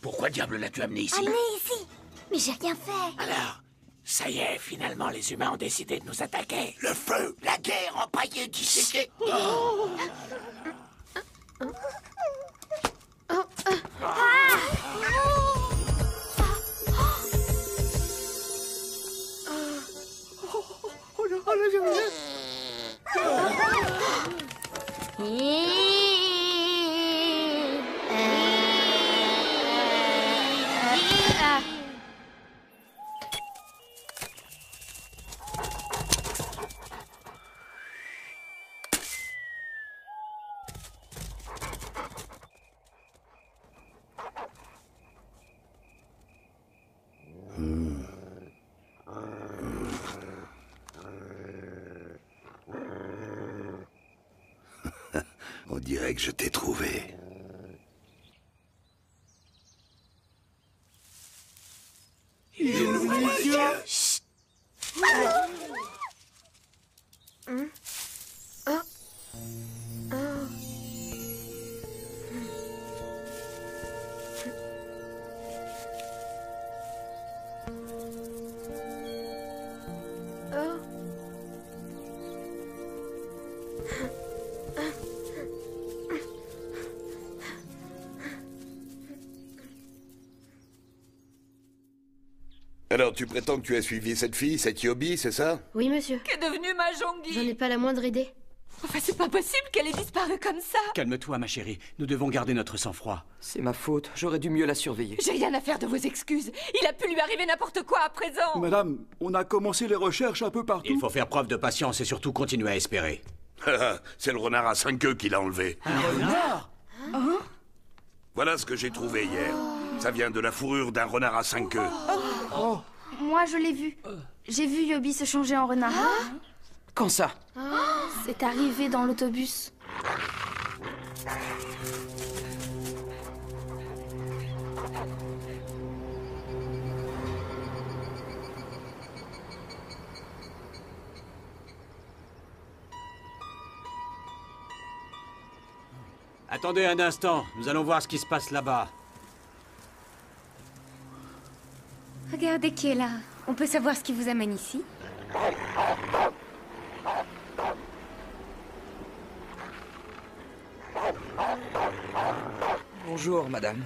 Pourquoi diable l'as-tu amené ici? Amené ici? Mais j'ai rien fait. Alors, ça y est, finalement, les humains ont décidé de nous attaquer. Le feu, la guerre, empaillée, qui c'est qui... Oh. On dirait que je t'ai trouvé. Il ouvre les yeux. Chut. Alors, tu prétends que tu as suivi cette fille, cette Yobi, c'est ça? Oui, monsieur. Qu'est devenue ma Jongi? J'en ai pas la moindre idée. Enfin, c'est pas possible qu'elle ait disparu comme ça. Calme-toi, ma chérie. Nous devons garder notre sang-froid. C'est ma faute. J'aurais dû mieux la surveiller. J'ai rien à faire de vos excuses. Il a pu lui arriver n'importe quoi à présent. Madame, on a commencé les recherches un peu partout. Il faut faire preuve de patience et surtout continuer à espérer. C'est le renard à 5 queues qui l'a enlevé. Un renard? Hein? Voilà ce que j'ai trouvé hier. Ça vient de la fourrure d'un renard à 5 queues. Moi, je l'ai vu. J'ai vu Yobi se changer en renard. Quand ça? C'est arrivé dans l'autobus. Attendez un instant, nous allons voir ce qui se passe là-bas. Regardez qui est là. On peut savoir ce qui vous amène ici? Bonjour, madame.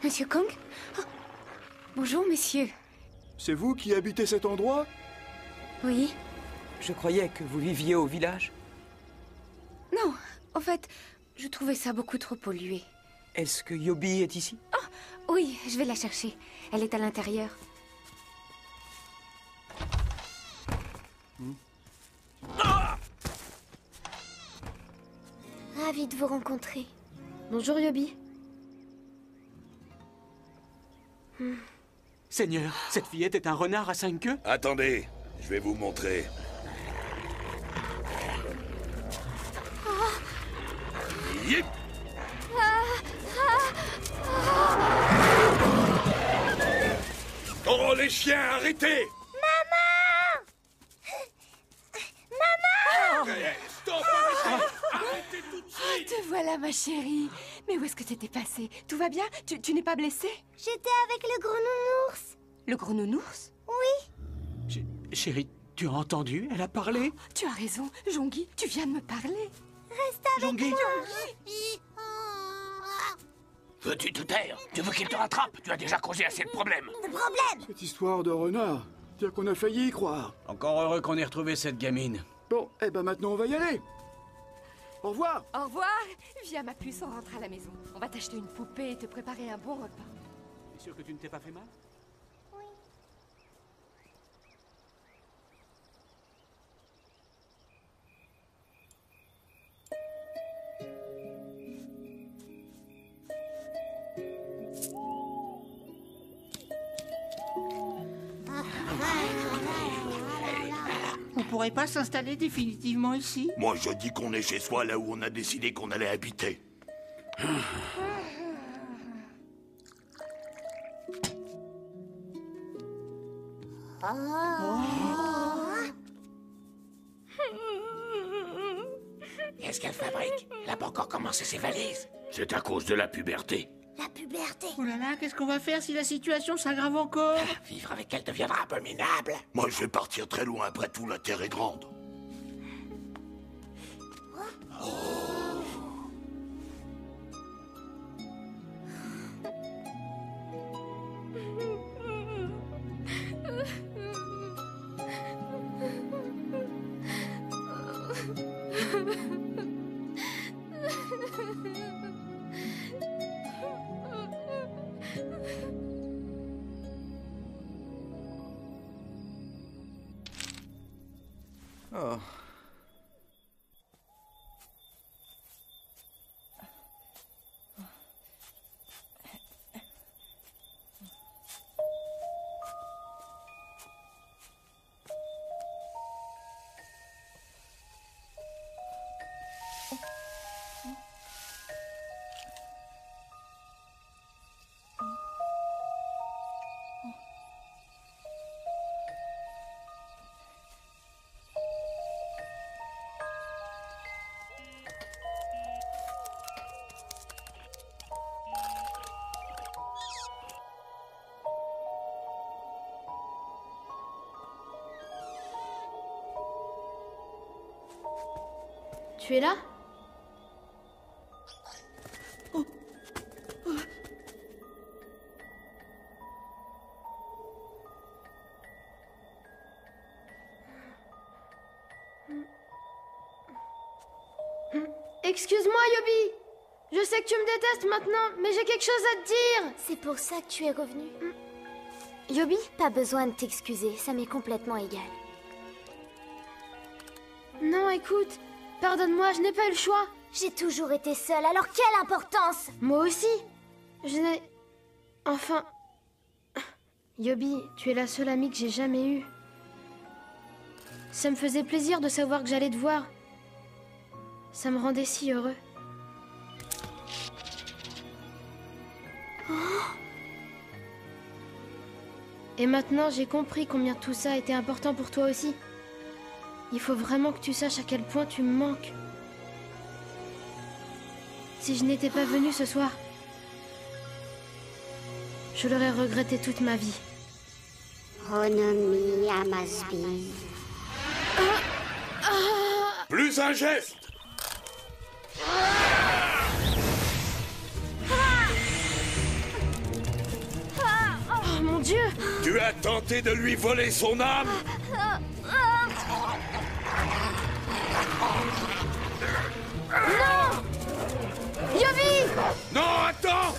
Monsieur Kong? Oh. Bonjour, monsieur. C'est vous qui habitez cet endroit? Oui. Je croyais que vous viviez au village. Non, en fait, je trouvais ça beaucoup trop pollué. Est-ce que Yobi est ici? Oh, oui, je vais la chercher. Elle est à l'intérieur. Ravie de vous rencontrer. Bonjour, Yobi. Seigneur, cette fillette est un renard à 5 queues? Attendez, je vais vous montrer. Yip. Oh, les chiens, arrêtez! Stop, arrêtez tout de suite! Te voilà, ma chérie. Mais où est-ce que t'étais passée? Tout va bien? Tu n'es pas blessée? J'étais avec le gros nounours. Le gros nounours? Oui. Chérie, tu as entendu? Elle a parlé? Tu as raison, Jongi, tu viens de me parler. Reste avec Jongi. moi. Veux-tu te taire? Tu veux qu'il te rattrape? Tu as déjà causé assez de problèmes. Cette histoire de renard, dire qu'on a failli y croire. Encore heureux qu'on ait retrouvé cette gamine. Bon, eh ben maintenant on va y aller. Au revoir. Au revoir. Viens, ma puce, on rentre à la maison. On va t'acheter une poupée et te préparer un bon repas. T'es sûr que tu ne t'es pas fait mal? On pourrait pas s'installer définitivement ici? Moi, je dis qu'on est chez soi, là où on a décidé qu'on allait habiter. Qu'est-ce qu'elle fabrique? Elle n'a pas encore commencé ses valises. C'est à cause de la puberté. La puberté. Oh là là, qu'est-ce qu'on va faire si la situation s'aggrave encore? Vivre avec elle deviendra abominable. Moi, je vais partir très loin, après tout, la terre est grande. Oh. Tu es là? Excuse-moi, Yobi. Je sais que tu me détestes maintenant, mais j'ai quelque chose à te dire. C'est pour ça que tu es revenu. Yobi? Pas besoin de t'excuser, ça m'est complètement égal. Non, écoute, pardonne-moi, je n'ai pas eu le choix. J'ai toujours été seule, alors quelle importance? Moi aussi. Je n'ai... Enfin... Yobi, tu es la seule amie que j'ai jamais eue. Ça me faisait plaisir de savoir que j'allais te voir. Ça me rendait si heureux. Et maintenant, j'ai compris combien tout ça était important pour toi aussi. Il faut vraiment que tu saches à quel point tu me manques. Si je n'étais pas venue ce soir, je l'aurais regretté toute ma vie. Ronomi Amasbi. Plus un geste! Oh mon Dieu! Tu as tenté de lui voler son âme? Non! Yobi! Non, attends!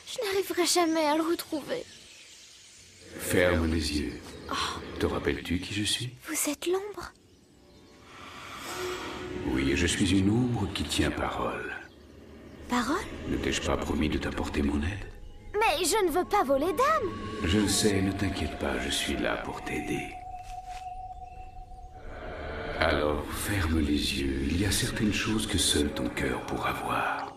Je n'arriverai jamais à le retrouver. Ferme les yeux. Te rappelles-tu qui je suis? Vous êtes l'ombre? Oui, je suis une ombre qui tient parole. Parole? Ne t'ai-je pas promis de t'apporter mon aide? Mais je ne veux pas voler d'âme. Je le sais, ne t'inquiète pas, je suis là pour t'aider. Alors, ferme les yeux. Il y a certaines choses que seul ton cœur pourra voir.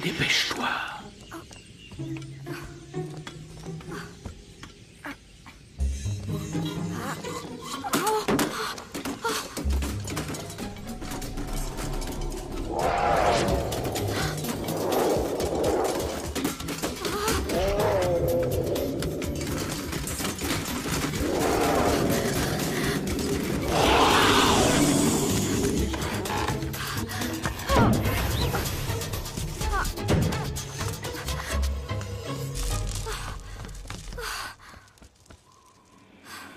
Dépêche-toi.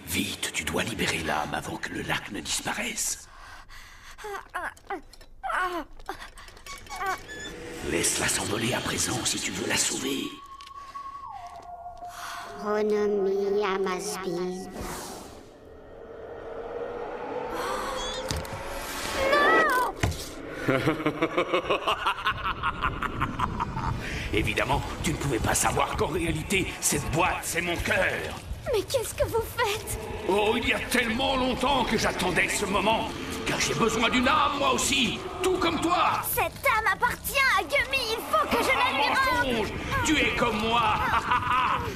Vite, tu dois libérer l'âme avant que le lac ne disparaisse. Laisse-la s'envoler à présent si tu veux la sauver. Ronomi Amasbin. Évidemment, tu ne pouvais pas savoir qu'en réalité, cette boîte, c'est mon cœur. Mais qu'est-ce que vous faites? Oh, il y a tellement longtemps que j'attendais ce moment. Car j'ai besoin d'une âme, moi aussi, tout comme toi. Cette âme appartient à Gummy, il faut que je la lui rende. Mensonge. Tu es comme moi.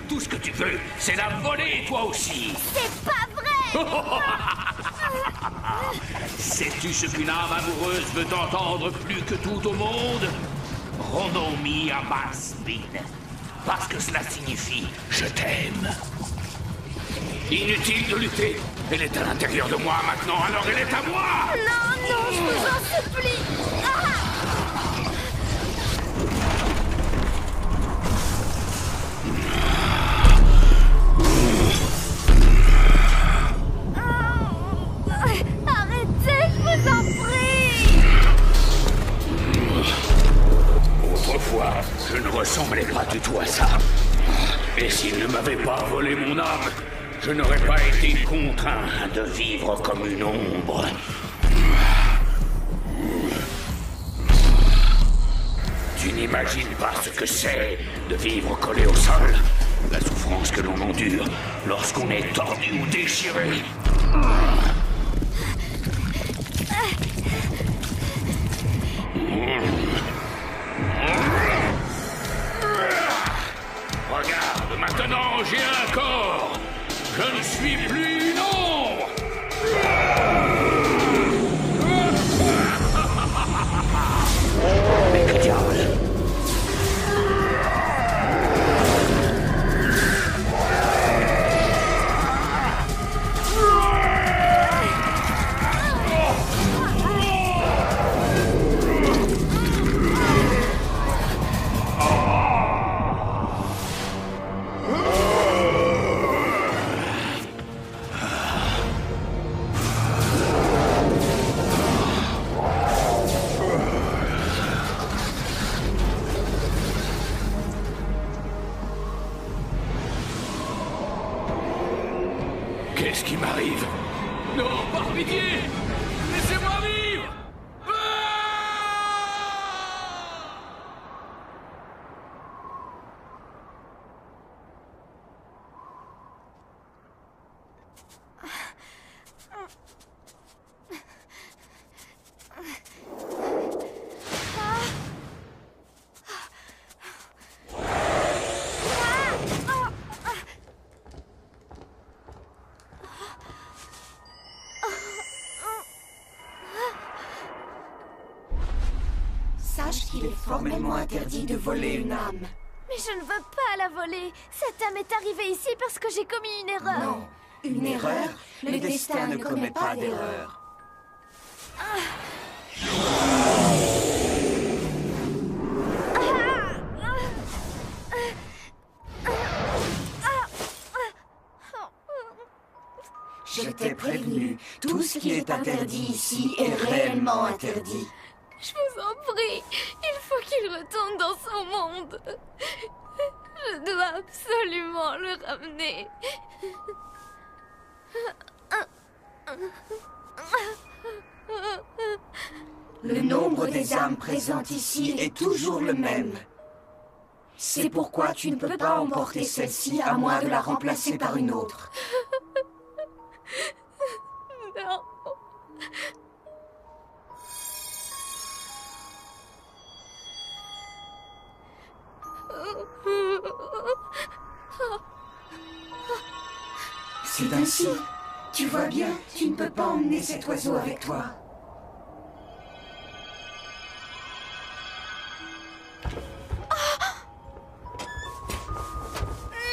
Tout ce que tu veux, c'est la voler, toi aussi. C'est pas vrai. Sais-tu ce qu'une âme amoureuse veut entendre plus que tout au monde? Ronomi Amasbin. Parce que cela signifie « je t'aime ». Inutile de lutter. Elle est à l'intérieur de moi maintenant, alors elle est à moi. Non, non, je vous en supplie. Arrêtez, je vous en prie. Autrefois, je ne ressemblais pas du tout à ça. Et s'il ne m'avait pas volé mon âme, je n'aurais pas été contraint de vivre comme une ombre. Tu n'imagines pas ce que c'est de vivre collé au sol. La souffrance que l'on endure lorsqu'on est tordu ou déchiré. Regarde, maintenant j'ai un corps. Je ne suis plus une ombre. Mais que diable! Qu'est-ce qui m'arrive? Non, par pitié! Laissez-moi vivre! Sache qu'il est formellement interdit de voler une âme. Mais je ne veux pas la voler. Cette âme est arrivée ici parce que j'ai commis une erreur. Non, une erreur, le destin ne commet pas d'erreur. Je t'ai prévenu, tout ce qui est interdit ici est réellement interdit. Je vous en prie, il faut qu'il retourne dans son monde. Je dois absolument le ramener. Le nombre des âmes présentes ici est toujours le même. C'est pourquoi tu ne peux pas emporter celle-ci à moins de la remplacer par une autre. Non. C'est ainsi. Tu vois bien, tu ne peux pas emmener cet oiseau avec toi.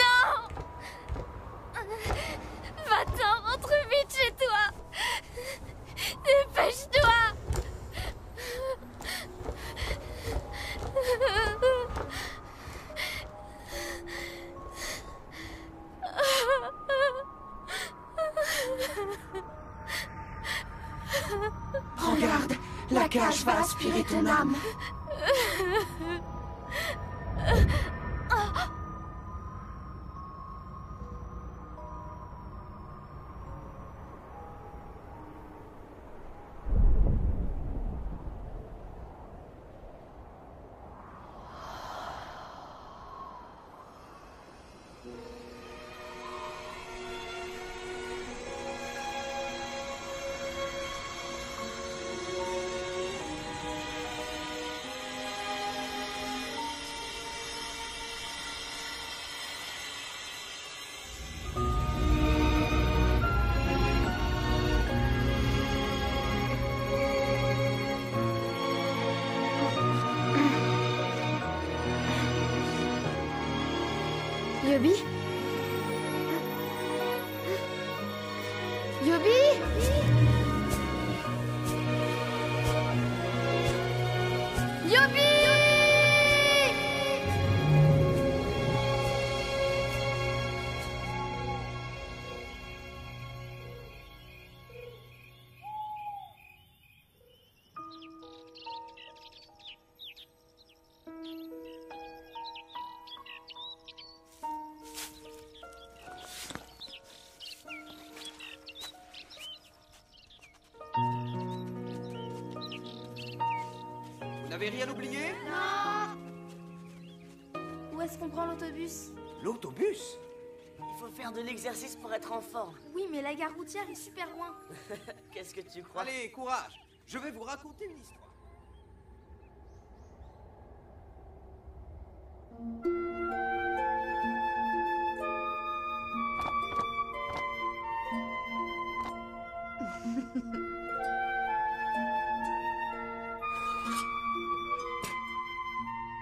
Non! Va-t'en, rentre vite chez toi! Dépêche-toi! cage va aspirer ton âme. Yobi? Yobi? Yobi! Vous n'avez rien oublié? Non! Où est-ce qu'on prend l'autobus? L'autobus? Il faut faire de l'exercice pour être en forme. Oui, mais la gare routière est super loin. Qu'est-ce que tu crois? Allez, courage. Je vais vous raconter une histoire.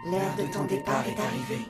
L'heure de ton départ est arrivée.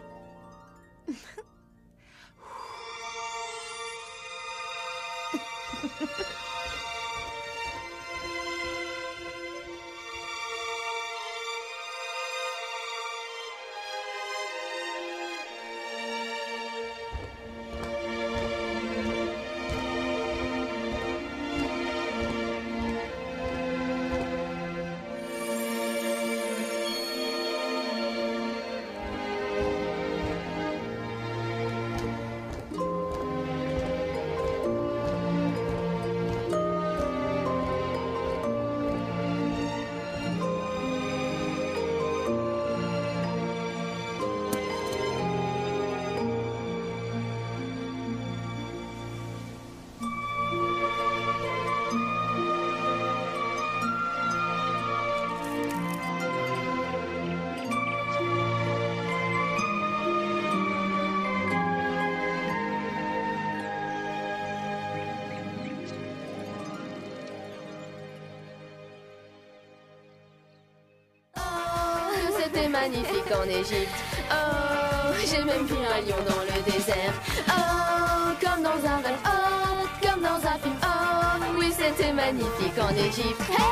C'était magnifique en Égypte. Oh, j'ai même vu un lion dans le désert. Oh, comme dans un rêve. Oh, comme dans un film. Oh, oui, c'était magnifique en Égypte. Hey!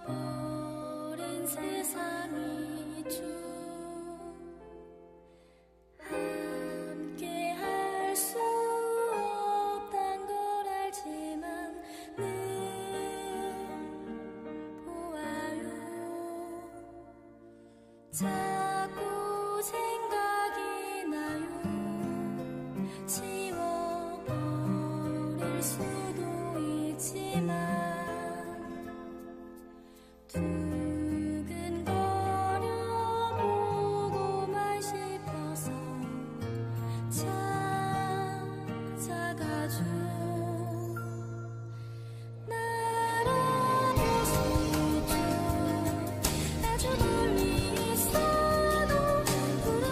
잊어버린 세상이죠. 함께 할 수 없단 걸 알지만 늘 보아요. 자꾸 생각이 나요. 지워버릴 수도 있지만 두근거려 보고만 싶어서 찾아가죠. 나라도 서쪽 아주 멀리 있어도 구름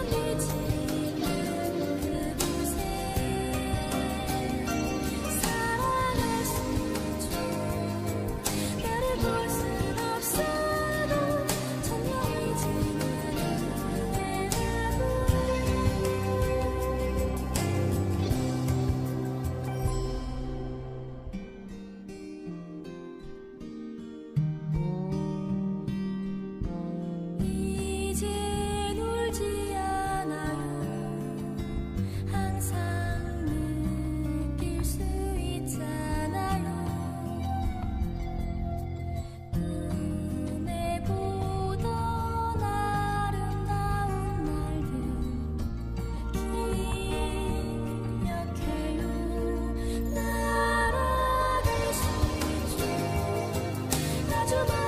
아주